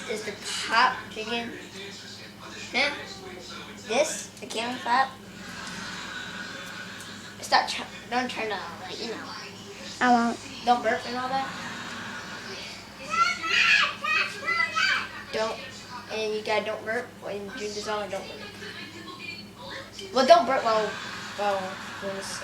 is the top chicken. Yeah. This, the camera flap. Don't try to, like, you know. I won't. Don't burp and all that. Don't, and you gotta don't burp when you drink this all and don't burp. Well, don't burp while doing this.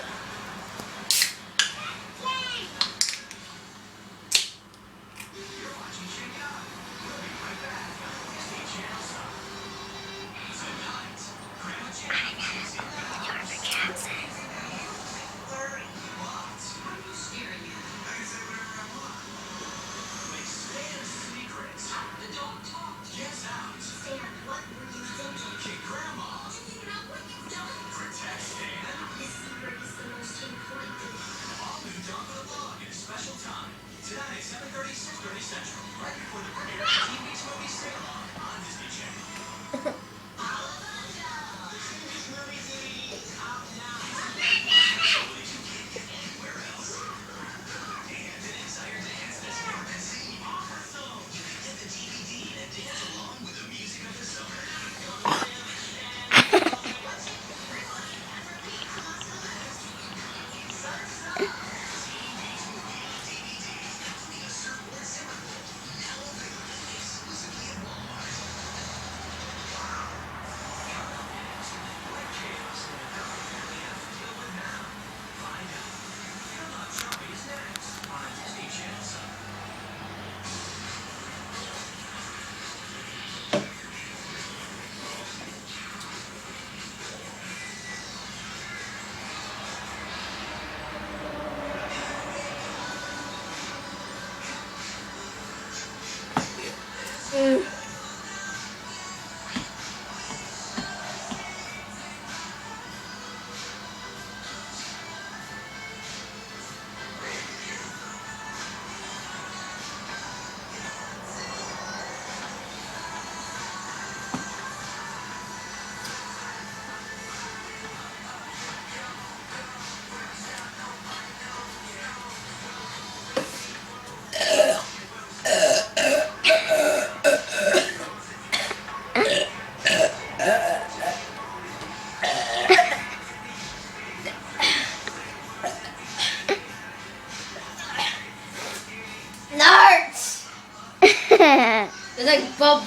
Tonight, 7:30, 6:30 Central, right before the premiere of TV's movie Sing-Along on Disney Channel. Where else? And an Insider Dance that's never been seen on her phone. Get the DVD and dance along with the music of the summer. Nards! There's like bubbles.